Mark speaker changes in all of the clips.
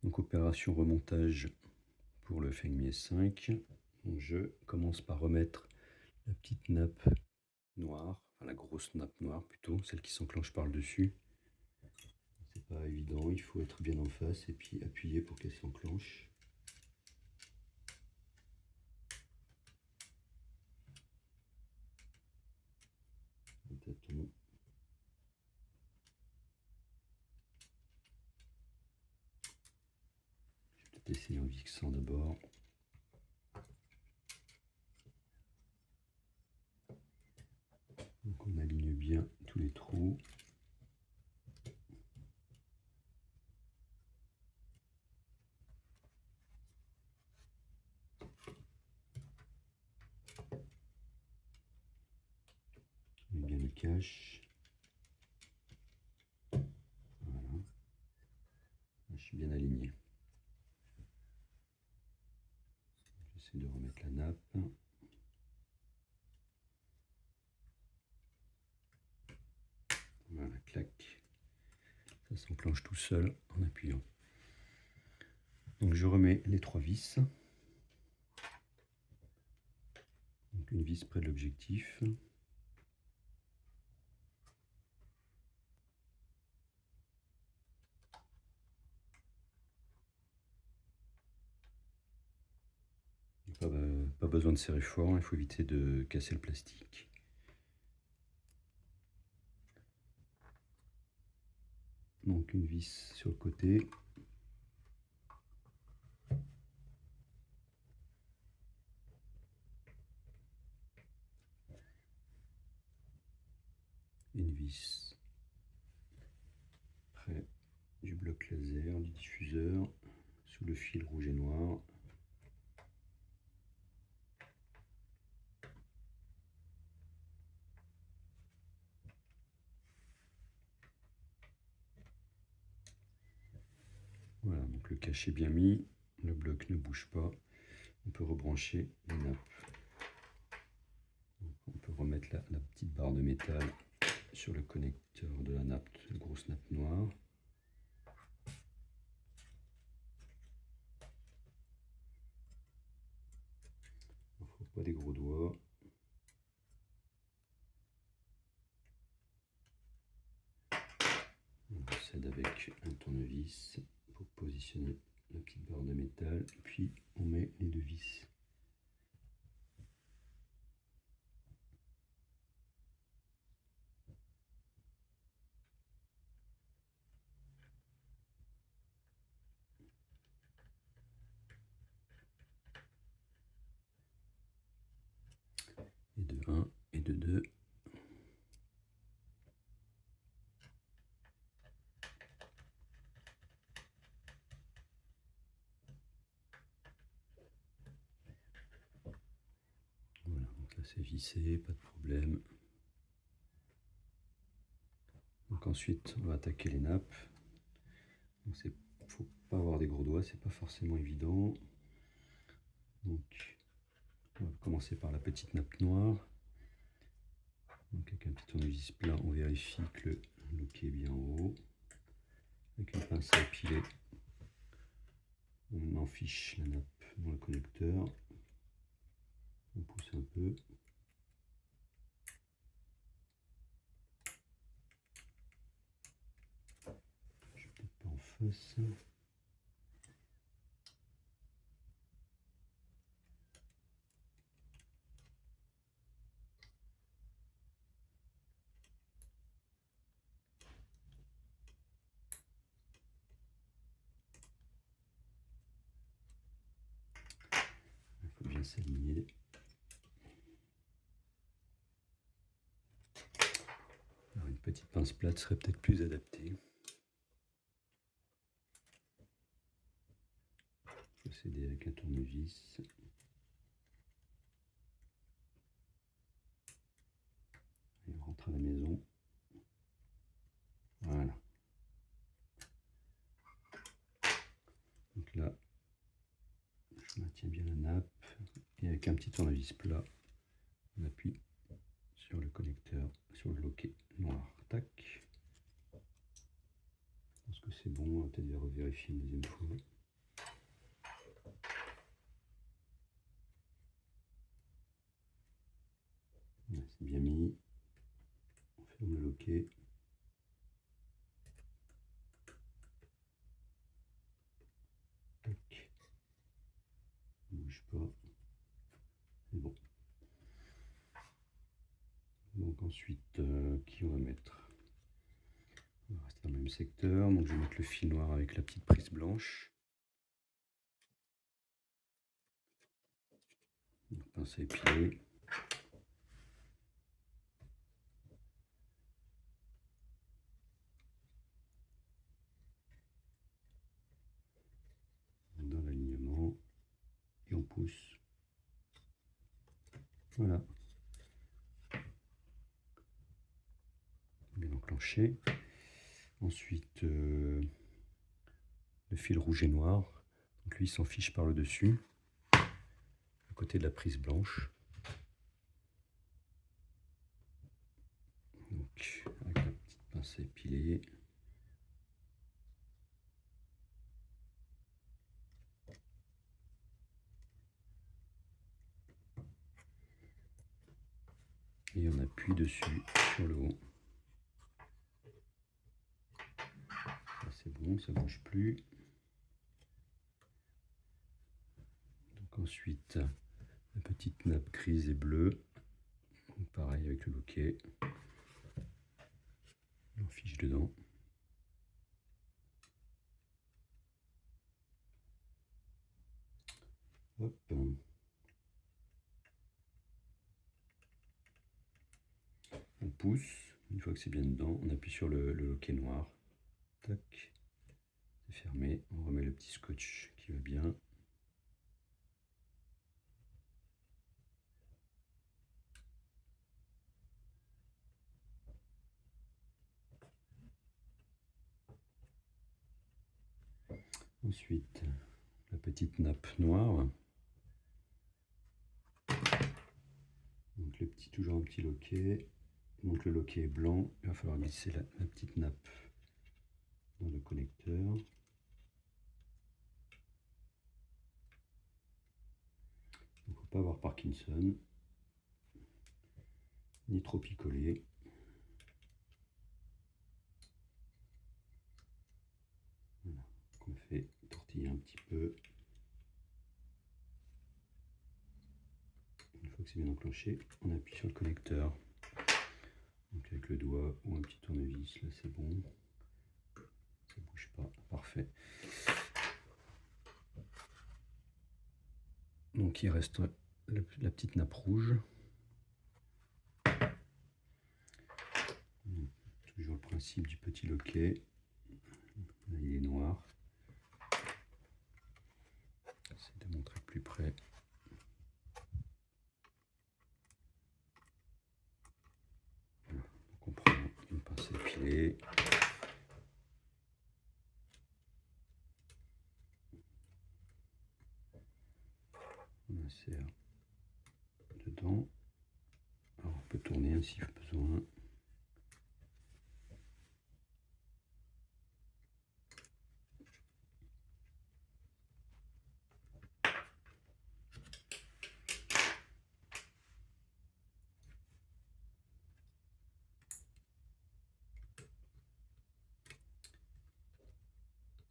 Speaker 1: Donc opération remontage pour le Fengmi S5. Donc, je commence par remettre la petite nappe noire, enfin la grosse nappe noire plutôt, celle qui s'enclenche par le dessus. C'est pas évident, il faut être bien en face et puis appuyer pour qu'elle s'enclenche. Un tâton. Je vais peut-être essayer en vixant d'abord. Donc on aligne bien tous les trous. On met bien le cache. Voilà. Je suis bien aligné. J'essaie de remettre la nappe. Voilà, clac. Ça s'enclenche tout seul en appuyant. Donc je remets les 3 vis. Donc une vis près de l'objectif. Pas besoin de serrer fort, il faut éviter de casser le plastique. Donc une vis sur le côté. Une vis près du bloc laser, du diffuseur, sous le fil rouge et noir. Voilà, donc le cache est bien mis, le bloc ne bouge pas. On peut rebrancher les nappes. Donc on peut remettre la petite barre de métal sur le connecteur de la nappe, la grosse nappe noire. Il ne faut pas des gros doigts. On procède avec un tournevis pour positionner la petite barre de métal, puis on met les 2 vis. Et de 1 et de 2. Voilà, donc là c'est vissé, pas de problème. Donc ensuite on va attaquer les nappes. Il ne faut pas avoir des gros doigts, c'est pas forcément évident. Donc on va commencer par la petite nappe noire. Donc avec un petit tournevis plat, on vérifie que le loquet est bien en haut. Avec une pince à épiler, on enfiche la nappe dans le connecteur. On pousse un peu. Je suis peut-être pas en face. Il faut bien s'aligner. Alors une petite pince plate serait peut-être plus adaptée. Procéder avec un tournevis. Et on rentre à la maison. Voilà. Donc là, je maintiens bien la nappe. Et avec un petit tournevis plat, on appuie sur le connecteur, sur le loquet noir. Tac. Je pense que c'est bon, on va peut-être vérifier une deuxième fois. loquet. Tac. Bouge pas. C'est bon. Donc ensuite, qui on va mettre? On va rester dans le même secteur. Donc je vais mettre le fil noir avec la petite prise blanche. Donc, pince à épiler. Dans l'alignement. Et on pousse. Voilà. Bien enclenché. Ensuite, le fil rouge et noir. Donc lui, il s'en fiche par le dessus, à côté de la prise blanche. Donc, avec la petite pince à épiler. Et on appuie dessus sur le haut. C'est bon, ça ne bouge plus. Donc ensuite, la petite nappe grise et bleue. Donc pareil avec le loquet. On fiche dedans. Hop. On pousse. Une fois que c'est bien dedans, on appuie sur le loquet noir. Tac. C'est fermé. On remet le petit scotch qui va bien. Ensuite, la petite nappe noire. Donc toujours un petit loquet. Donc le loquet est blanc. Il va falloir glisser la petite nappe dans le connecteur. Il ne faut pas avoir Parkinson, ni trop picoler. Voilà. Donc on fait tortiller un petit peu. Une fois que c'est bien enclenché, on appuie sur le connecteur. Donc avec le doigt ou un petit tournevis, là c'est bon. Ça bouge pas, parfait. Donc il reste la petite nappe rouge. Donc, toujours le principe du petit loquet. Là, il est noir. J'essaie de montrer plus près. Voilà. Donc on prend une pince à épiler. On insère dedans. Alors on peut tourner ainsi besoin.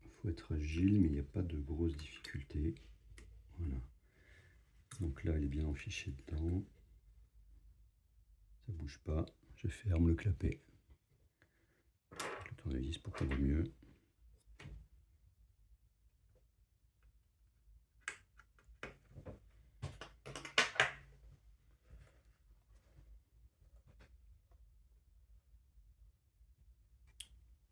Speaker 1: Il faut être agile, mais il n'y a pas de grosses difficultés. Voilà. Donc là, elle est bien enfichée dedans. Ça bouge pas. Je ferme le clapet. Le tournevis pour qu'on voit mieux.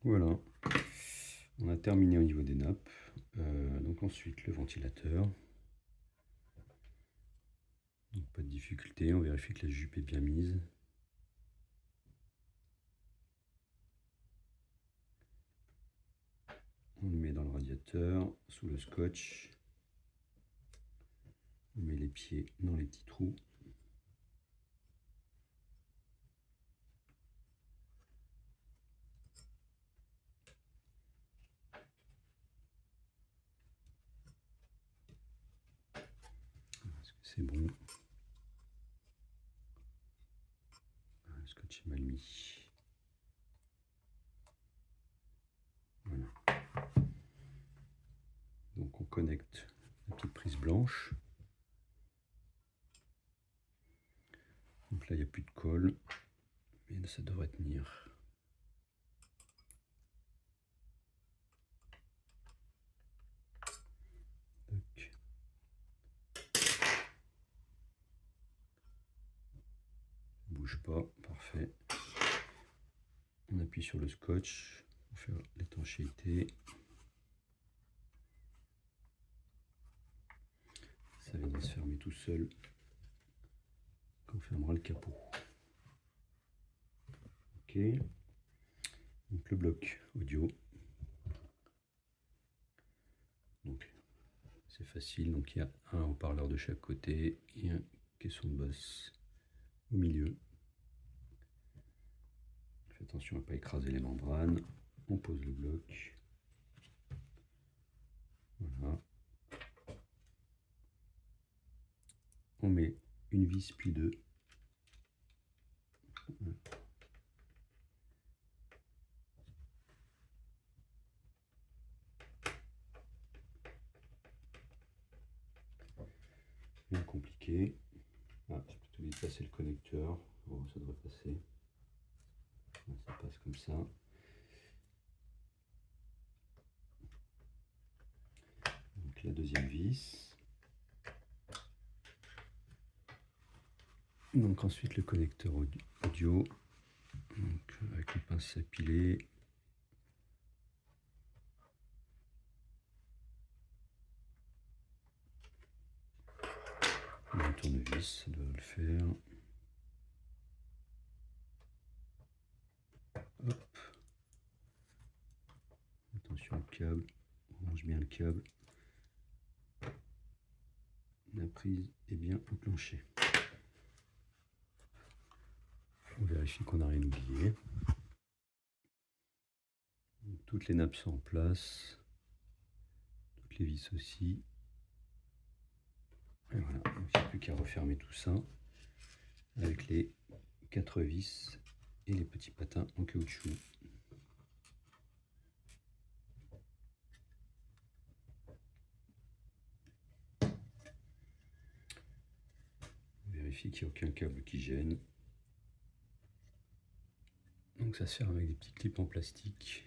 Speaker 1: Voilà. On a terminé au niveau des nappes. Donc ensuite, le ventilateur. Donc pas de difficulté. On vérifie que la jupe est bien mise. On le met dans le radiateur, sous le scotch. On met les pieds dans les petits trous. Est-ce que c'est bon? Le scotch est mal mis. connecte la petite prise blanche. Donc là, il n'y a plus de colle, mais ça devrait tenir. Donc. Bouge pas, parfait. On appuie sur le scotch pour faire l'étanchéité. Ça vient de se fermer tout seul quand on fermera le capot. Ok. Donc le bloc audio. Donc c'est facile. Donc il y a un haut-parleur de chaque côté et un caisson de basse au milieu. Faites attention à ne pas écraser les membranes. On pose le bloc. Voilà. On met une vis puis deux. Bien compliqué. Ah, j'ai plutôt déplacé le connecteur. Oh, ça devrait passer. Ça passe comme ça. Donc la deuxième vis. Donc ensuite le connecteur audio. Donc avec une pince à piler. Un tournevis, ça doit le faire. Hop. Attention au câble. On range bien le câble. La prise est bien enclenchée. On vérifie qu'on n'a rien oublié. Donc, toutes les nappes sont en place. Toutes les vis aussi. Et voilà, il n'y a plus qu'à refermer tout ça avec les 4 vis et les petits patins en caoutchouc. On vérifie qu'il n'y a aucun câble qui gêne. Donc ça se ferme avec des petits clips en plastique.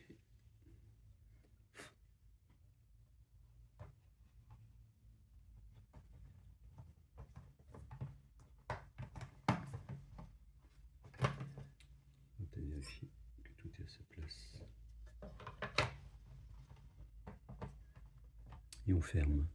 Speaker 1: On va vérifier que tout est à sa place. Et on ferme.